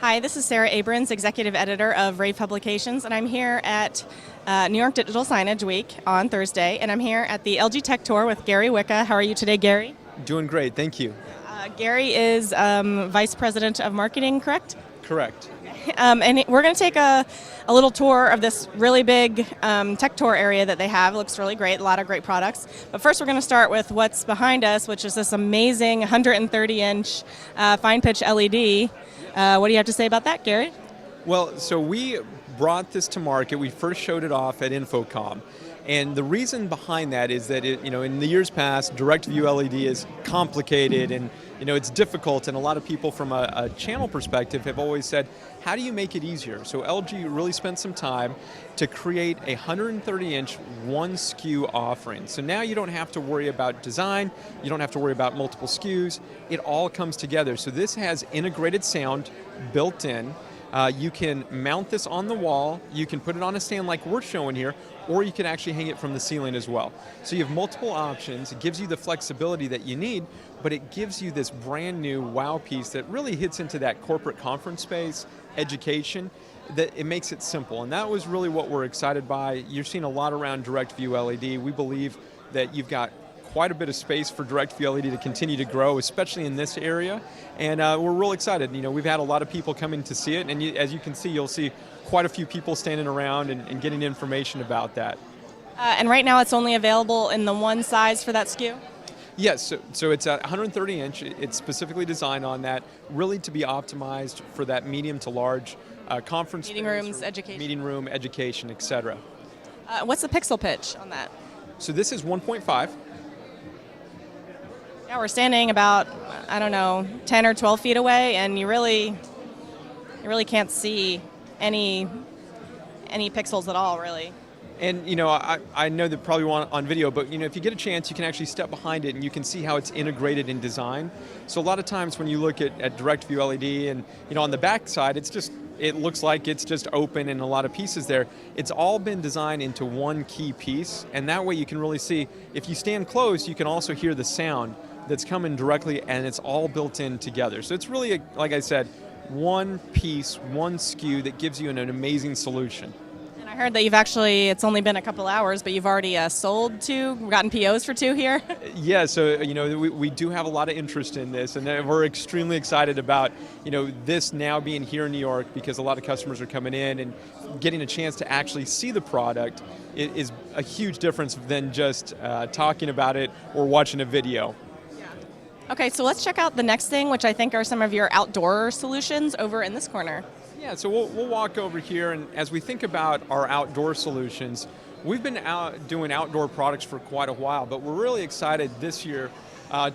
Hi, this is Sara Abrons, Executive Editor of Rave Publications, and I'm here at New York Digital Signage Week on Thursday, and I'm here at the LG TechTour with Garry Wicka. How are you today, Garry? Doing great, thank you. Gary is Vice President of Marketing, correct? Correct. And we're going to take a little tour of this really big tech tour area that they have. It looks really great, a lot of great products. But first we're going to start with what's behind us, which is this amazing 130-inch fine pitch LED. What do you have to say about that, Garry? Well, so we brought this to market. We first showed it off at Infocom. And the reason behind that is that in the years past, direct view LED is complicated and it's difficult, and a lot of people from a channel perspective have always said, how do you make it easier? So LG really spent some time to create a 130-inch one SKU offering. So now you don't have to worry about design, you don't have to worry about multiple SKUs, it all comes together. So this has integrated sound built in. You can mount this on the wall, you can put it on a stand like we're showing here, or you can actually hang it from the ceiling as well. So you have multiple options. It gives you the flexibility that you need, but it gives you this brand new wow piece that really hits into that corporate conference space, education, that it makes it simple. And that was really what we're excited by. You're seeing a lot around direct view LED. We believe that you've got quite a bit of space for direct view LED to continue to grow, especially in this area. And we're real excited. We've had a lot of people come in to see it, and as you can see, you'll see quite a few people standing around and getting information about that. And right now it's only available in the one size for that SKU? Yes, so it's at 130 inch. It's specifically designed on that, really to be optimized for that medium to large conference meeting rooms, education. Meeting room, education, etc. What's the pixel pitch on that? So this is 1.5. Yeah, we're standing about, 10 or 12 feet away, and you really can't see any pixels at all, really. And I know that probably want on video, but if you get a chance, you can actually step behind it and you can see how it's integrated in design. So a lot of times when you look at direct view LED and on the back side, it looks like it's just open and a lot of pieces there. It's all been designed into one key piece, and that way you can really see, if you stand close, you can also hear the sound that's coming directly, and it's all built in together. So it's really, like I said, one piece, one SKU that gives you an amazing solution. And I heard that it's only been a couple hours, but you've already sold two, gotten POs for two here? Yeah, so we do have a lot of interest in this, and we're extremely excited about this now being here in New York, because a lot of customers are coming in and getting a chance to actually see the product. It is a huge difference than just talking about it or watching a video. Okay, so let's check out the next thing, which I think are some of your outdoor solutions over in this corner. Yeah, so we'll walk over here, and as we think about our outdoor solutions, we've been doing outdoor products for quite a while, but we're really excited this year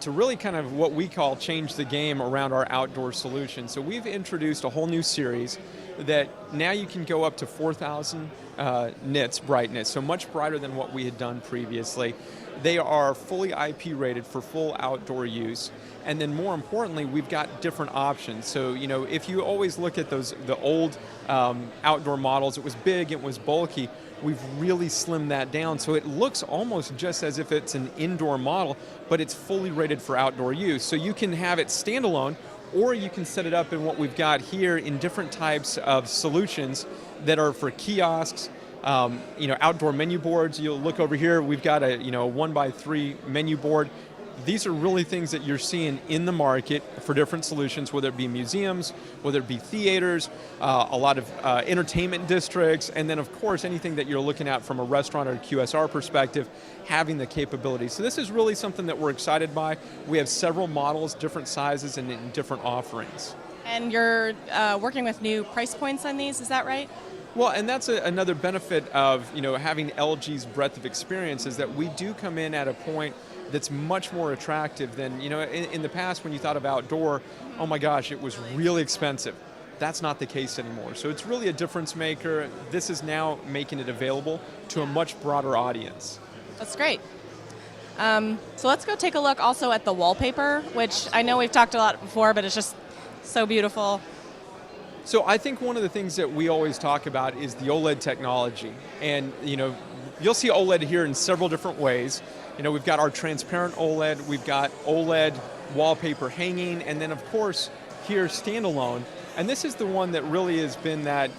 to really kind of what we call change the game around our outdoor solutions. So we've introduced a whole new series that now you can go up to 4,000 nits brightness, so much brighter than what we had done previously. They are fully IP rated for full outdoor use. And then more importantly, we've got different options. So, if you always look at the old outdoor models, it was big, it was bulky. We've really slimmed that down. So it looks almost just as if it's an indoor model, but it's fully rated for outdoor use. So you can have it standalone, or you can set it up in what we've got here in different types of solutions that are for kiosks, outdoor menu boards. You'll look over here, we've got a 1x3 menu board. These are really things that you're seeing in the market for different solutions, whether it be museums, whether it be theaters, a lot of entertainment districts, and then of course anything that you're looking at from a restaurant or QSR perspective, having the capability. So this is really something that we're excited by. We have several models, different sizes, and different offerings. And you're working with new price points on these, is that right? Well, and that's another benefit of having LG's breadth of experience, is that we do come in at a point that's much more attractive than in the past when you thought of outdoor. Oh my gosh, it was really expensive. That's not the case anymore. So it's really a difference maker. This is now making it available to a much broader audience. That's great. So let's go take a look also at the wallpaper, which I know we've talked a lot before, but it's just so beautiful. So I think one of the things that we always talk about is the Oled technology. And you'll see OLED here in several different ways. We've got our transparent OLED, we've got OLED wallpaper hanging, and then of course here standalone, And this is the one that really has been that,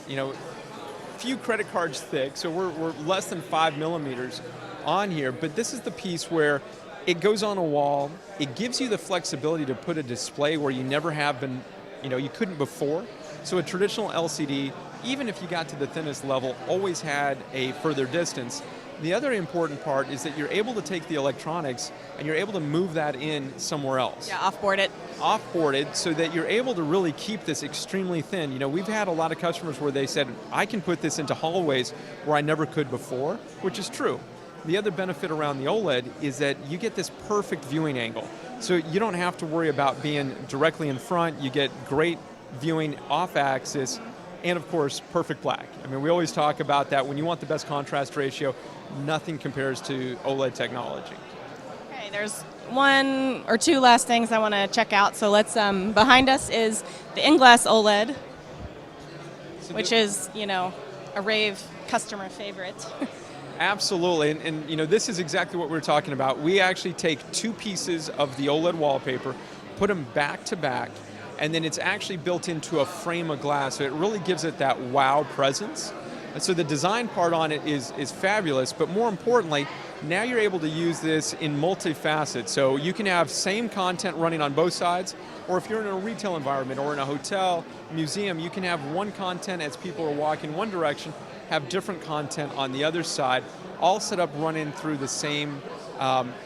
few credit cards thick, so we're less than 5 millimeters on here, but this is the piece where it goes on a wall. It gives you the flexibility to put a display where you never have been, you couldn't before. So a traditional LCD, even if you got to the thinnest level, always had a further distance. The other important part is that you're able to take the electronics and you're able to move that in somewhere else. Yeah, offboard it. Offboarded, so that you're able to really keep this extremely thin. We've had a lot of customers where they said, I can put this into hallways where I never could before, which is true. The other benefit around the OLED is that you get this perfect viewing angle. So you don't have to worry about being directly in front. You get great viewing off axis, and of course, perfect black. I mean, we always talk about that. When you want the best contrast ratio, nothing compares to OLED technology. Okay, there's one or two last things I want to check out. So let's, behind us is the Glass Oled, which is, a rave customer favorite. Absolutely, and this is exactly what we're talking about. We actually take two pieces of the OLED wallpaper, put them back to back, and then it's actually built into a frame of glass, so it really gives it that wow presence. And so the design part on it is fabulous, but more importantly, now you're able to use this in multifaceted. So you can have same content running on both sides, or if you're in a retail environment or in a hotel, museum, you can have one content as people are walking one direction, have different content on the other side, all set up running through the same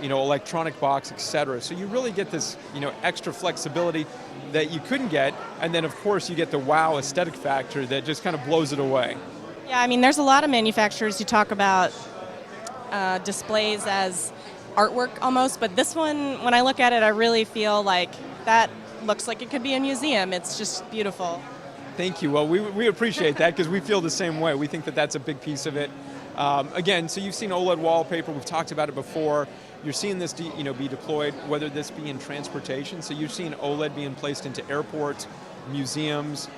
electronic box, etc. So you really get this extra flexibility that you couldn't get, and then of course you get the wow aesthetic factor that just kind of blows it away. Yeah, I mean, there's a lot of manufacturers who talk about displays as artwork almost, but this one, when I look at it, I really feel like that looks like it could be a museum. It's just beautiful. Thank you. Well, we appreciate that because we feel the same way. We think that that's a big piece of it. Again, so you've seen OLED wallpaper. We've talked about it before. You're seeing this be deployed, whether this be in transportation. So you're seeing OLED being placed into airports, museums.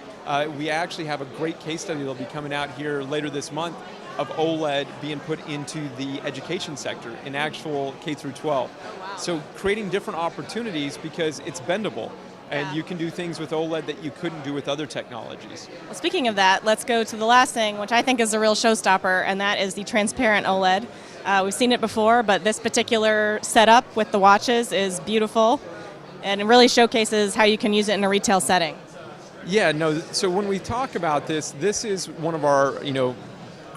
We actually have a great case study that'll be coming out here later this month of OLED being put into the education sector in actual K through 12. Oh, wow. So creating different opportunities because it's bendable. And you can do things with OLED that you couldn't do with other technologies. Well, speaking of that, let's go to the last thing, which I think is a real showstopper, and that is the transparent OLED. We've seen it before, but this particular setup with the watches is beautiful, and it really showcases how you can use it in a retail setting. Yeah, no, so when we talk about this is one of our,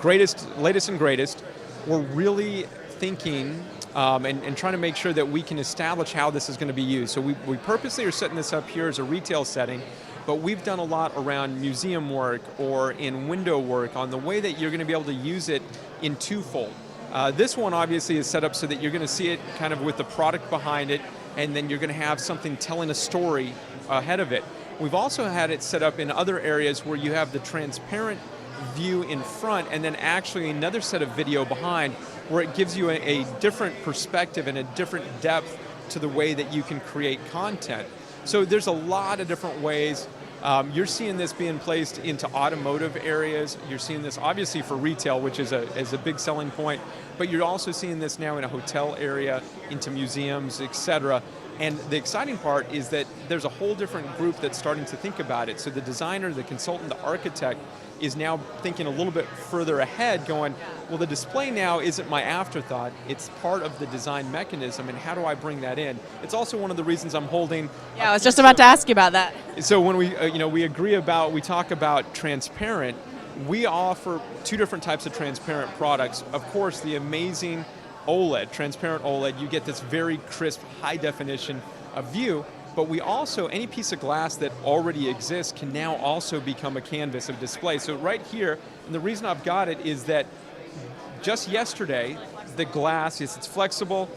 latest and greatest. We're really thinking and trying to make sure that we can establish how this is going to be used. So we purposely are setting this up here as a retail setting, but we've done a lot around museum work or in window work on the way that you're going to be able to use it in twofold. This one obviously is set up so that you're going to see it kind of with the product behind it, and then you're going to have something telling a story ahead of it. We've also had it set up in other areas where you have the transparent view in front and then actually another set of video behind where it gives you a different perspective and a different depth to the way that you can create content. So there's a lot of different ways. You're seeing this being placed into automotive areas. You're seeing this obviously for retail, which is a big selling point, but you're also seeing this now in a hotel area, into museums, etc. And the exciting part is that there's a whole different group that's starting to think about it. So the designer, the consultant, the architect is now thinking a little bit further ahead, going, well, the display now isn't my afterthought, it's part of the design mechanism, and how do I bring that in? It's also one of the reasons I'm holding... Yeah, I was just about to ask you about that. So when we talk about transparent, we offer two different types of transparent products. Of course, the amazing OLED, transparent OLED, you get this very crisp, high definition view, but we also, any piece of glass that already exists can now also become a canvas of display. So right here, and the reason I've got it is that just yesterday, the glass, yes, it's flexible.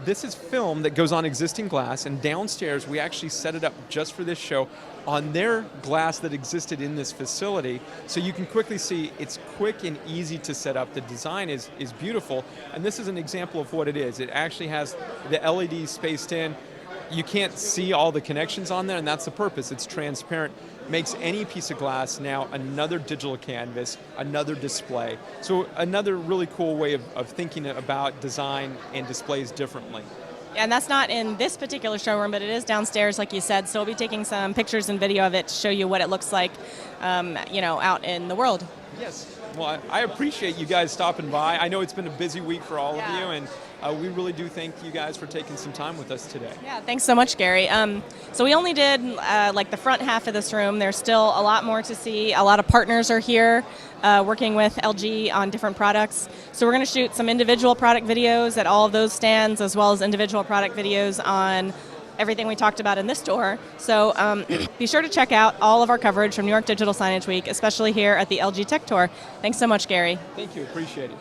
This is film that goes on existing glass, and downstairs we actually set it up just for this show on their glass that existed in this facility. So you can quickly see it's quick and easy to set up. The design is beautiful, and this is an example of what it is. It actually has the LEDs spaced in. You can't see all the connections on there, and that's the purpose. It's transparent. Makes any piece of glass now another digital canvas, another display. So another really cool way of thinking about design and displays differently. And that's not in this particular showroom, but it is downstairs, like you said. So we'll be taking some pictures and video of it to show you what it looks like, out in the world. Yes. Well, I appreciate you guys stopping by. I know it's been a busy week for all of you, and we really do thank you guys for taking some time with us today. Yeah, thanks so much, Gary. So we only did like the front half of this room. There's still a lot more to see. A lot of partners are here working with LG on different products. So we're going to shoot some individual product videos at all of those stands, as well as individual product videos on everything we talked about in this tour. So be sure to check out all of our coverage from New York Digital Signage Week, especially here at the LG TechTour. Thanks so much, Gary. Thank you. Appreciate it.